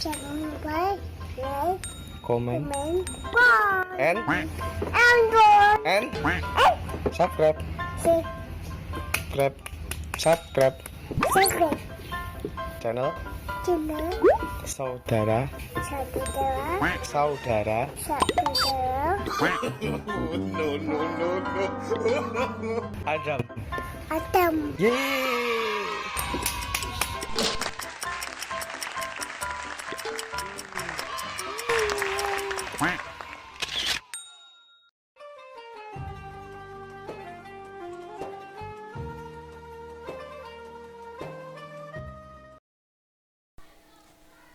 Jangan lupa like, comment, comment, and and subscribe. subscribe Subscribe channel saudara Adam. Adam. Yeay.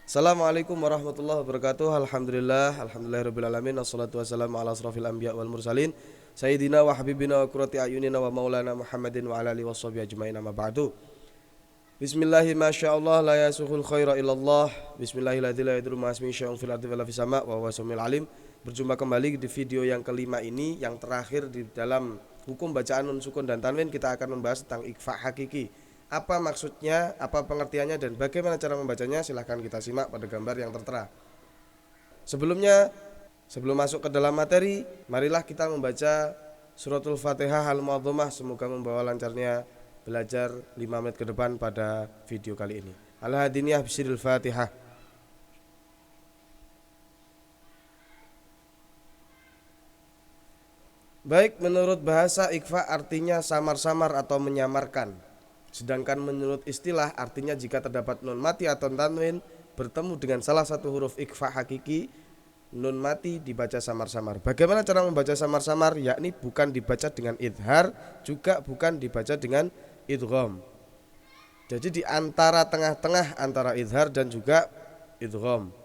Assalamualaikum warahmatullahi wabarakatuh. Alhamdulillahirabbil wassalatu wassalamu ala asrofil anbiya wal mursalin sayyidina wa habibina wa qurrati ayunina wa maulana Muhammadin wa ala alihi washabihi ajmain, amma ba'du. Bismillahi masyaallah la yasuhul khaira illallah. Bismillahilladzi la yadurru ma ismihi syai'un fil ardi wala fis sama' wa huwas samiul alim. Berjumpa kembali di video yang kelima ini, yang terakhir di dalam hukum bacaan nun sukun dan tanwin. Kita akan membahas tentang ikhfa hakiki. Apa maksudnya, apa pengertiannya, dan bagaimana cara membacanya? Silahkan kita simak pada gambar yang tertera. Sebelum masuk ke dalam materi, marilah kita membaca suratul Fatihah al-Mu'adhamah. Semoga membawa lancarnya belajar 5 menit ke depan pada video kali ini. Al-Hadiniyah bisiril Fatihah. Baik, menurut bahasa ikhfa artinya samar-samar atau menyamarkan. Sedangkan menurut istilah artinya jika terdapat nun mati atau tanwin bertemu dengan salah satu huruf ikhfa hakiki, nun mati dibaca samar-samar. Bagaimana cara membaca samar-samar? Yakni bukan dibaca dengan idhar, juga bukan dibaca dengan idgham. Jadi di antara tengah-tengah antara idhar dan juga idgham.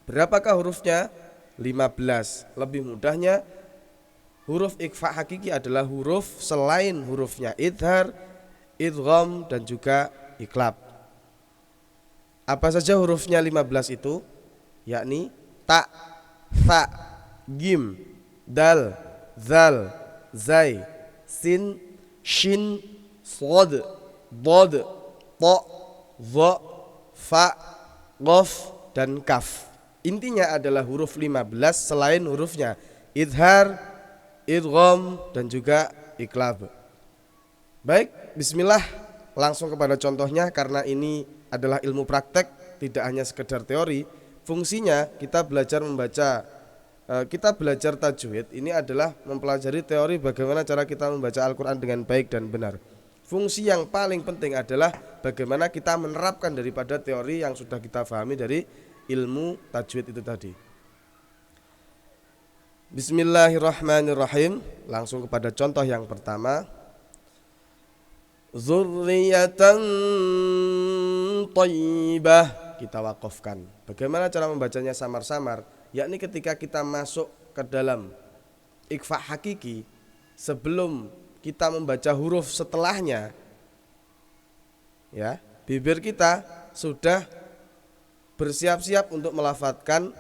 Berapakah hurufnya? 15. Lebih mudahnya, huruf ikhfa hakiki adalah huruf selain hurufnya idhar, idgham, dan juga iqlab. Apa saja hurufnya 15 itu? Yakni ta, tha, gim, dal, zal, zai, sin, shin, shad, dad, ta, dha, fa, qaf, dan kaf. Intinya adalah huruf 15 selain hurufnya idhar, idgham, dan juga iqlab. Baik, bismillah, langsung kepada contohnya. Karena ini adalah ilmu praktek, tidak hanya sekedar teori. Fungsinya kita belajar membaca, kita belajar tajwid. Ini adalah mempelajari teori bagaimana cara kita membaca Al-Quran dengan baik dan benar. Fungsi yang paling penting adalah bagaimana kita menerapkan daripada teori yang sudah kita pahami dari ilmu tajwid itu tadi. Bismillahirrahmanirrahim. Langsung kepada contoh yang pertama. Dzurriyyatan thayyibah, kita wakafkan. Bagaimana cara membacanya samar-samar? Yakni ketika kita masuk ke dalam ikhfa hakiki, sebelum kita membaca huruf setelahnya, ya, bibir kita sudah bersiap-siap untuk melafadzkan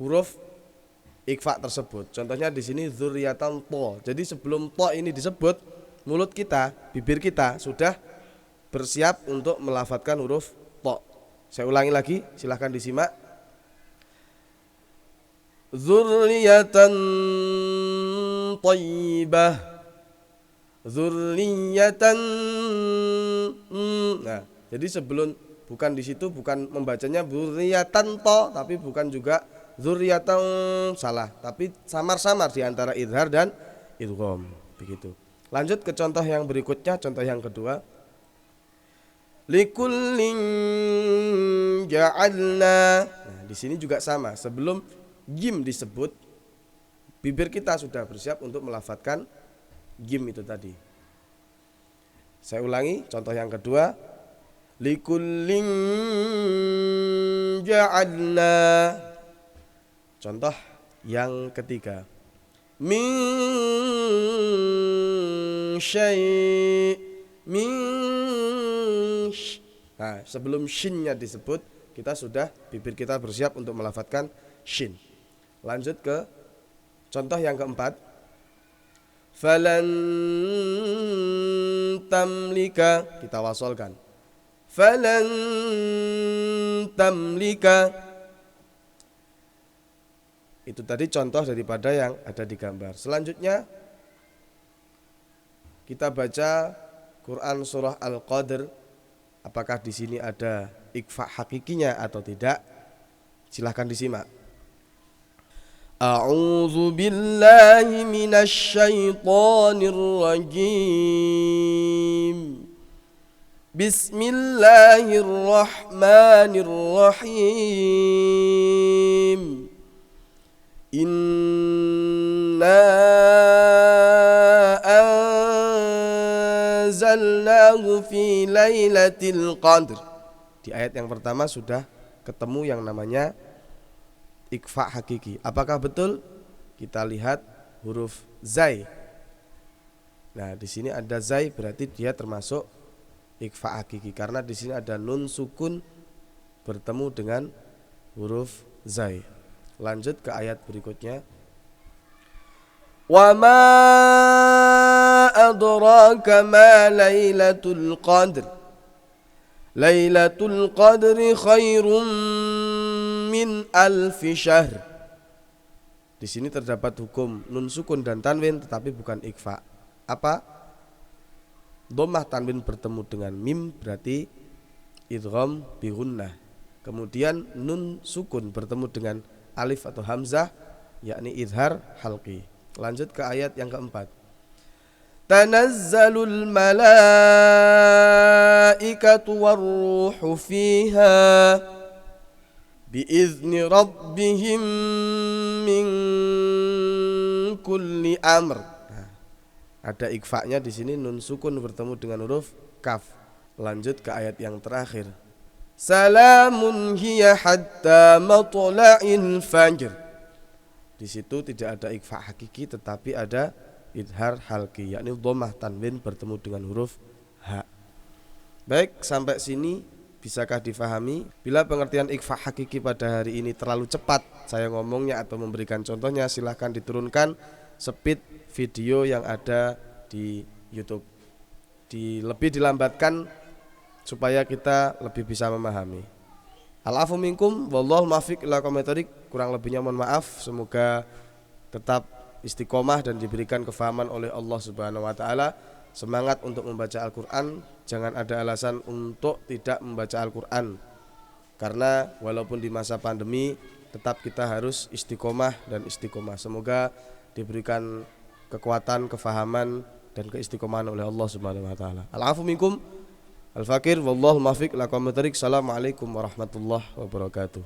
huruf ikhfa tersebut. Contohnya di sini dzurriyyatan tha. Jadi sebelum tha ini disebut, mulut kita, bibir kita sudah bersiap untuk melafadzkan huruf tha. Saya ulangi lagi, silahkan disimak. Dzurriyyatan thayyibah, dzurriyyatan. Nah, jadi sebelum, bukan di situ, bukan membacanya dzurriyyatan tha, tapi bukan juga dzurriyyatan, salah, tapi samar-samar di antara idhar dan idgham, begitu. Lanjut ke contoh yang berikutnya, contoh yang kedua. Likullin ja'alna. Nah, di sini juga sama. Sebelum jim disebut, bibir kita sudah bersiap untuk melafadzkan jim itu tadi. Saya ulangi, contoh yang kedua. Likullin ja'alna. Contoh yang ketiga. Min syai' min. Nah, sebelum shinnya disebut, kita sudah, bibir kita bersiap untuk melafadzkan shin. Lanjut ke contoh yang keempat. Falan tamlika, kita wasolkan. falan tamlika. Itu tadi contoh daripada yang ada di gambar. Selanjutnya kita baca Quran surah Al-Qadr. Apakah di sini ada ikhfa hakikinya atau tidak? Silahkan disimak. A'udzu billahi minasy syaithanir rajim. Bismillahirrahmanirrahim. Inna anzalnahu fi lailatul qadr. Di ayat yang pertama sudah ketemu yang namanya ikhfa hakiki. Apakah betul? Kita lihat huruf zai. Nah, di sini ada zai berarti dia termasuk ikhfa hakiki karena di sini ada nun sukun bertemu dengan huruf zai. Lanjut ke ayat berikutnya. Wa ma adraka ma lailatul qadr. Lailatul qadri khairum min alfi syahr. Di sini terdapat hukum nun sukun dan tanwin tetapi bukan ikhfa. Apa? Dhammah tanwin bertemu dengan mim berarti idgham bi gunnah. Kemudian nun sukun bertemu dengan alif atau hamzah yakni izhar halqi. Lanjut ke ayat yang keempat. Tanazzalul malaikatu warruhu fiha biizni rabbihim min kulli amr. Nah, ada ikhfa-nya di sini nun sukun bertemu dengan huruf kaf. Lanjut ke ayat yang terakhir. Salamun hiya hatta matla'il fajr. Di situ tidak ada ikhfa hakiki tetapi ada idhar halqi yakni dhammah tanwin bertemu dengan huruf ha. Baik, sampai sini bisakah difahami? Bila pengertian ikhfa hakiki pada hari ini terlalu cepat saya ngomongnya atau memberikan contohnya, silahkan diturunkan speed video yang ada di YouTube. Lebih dilambatkan supaya kita lebih bisa memahami. Al-afu minkum wallahu muwaffiq ila aqwamit thoriq. Kurang lebihnya mohon maaf. Semoga tetap istiqomah dan diberikan kefahaman oleh Allah Subhanahu wa taala. Semangat untuk membaca Al-Qur'an, jangan ada alasan untuk tidak membaca Al-Qur'an. Karena walaupun di masa pandemi tetap kita harus istiqomah dan istiqomah. Semoga diberikan kekuatan, kefahaman dan keistiqomahan oleh Allah Subhanahu wa taala. Al-afu minkum Al-Fakir wallahu muwaffiq ila aqwamit thoriq. Assalamualaikum warahmatullahi wabarakatuh.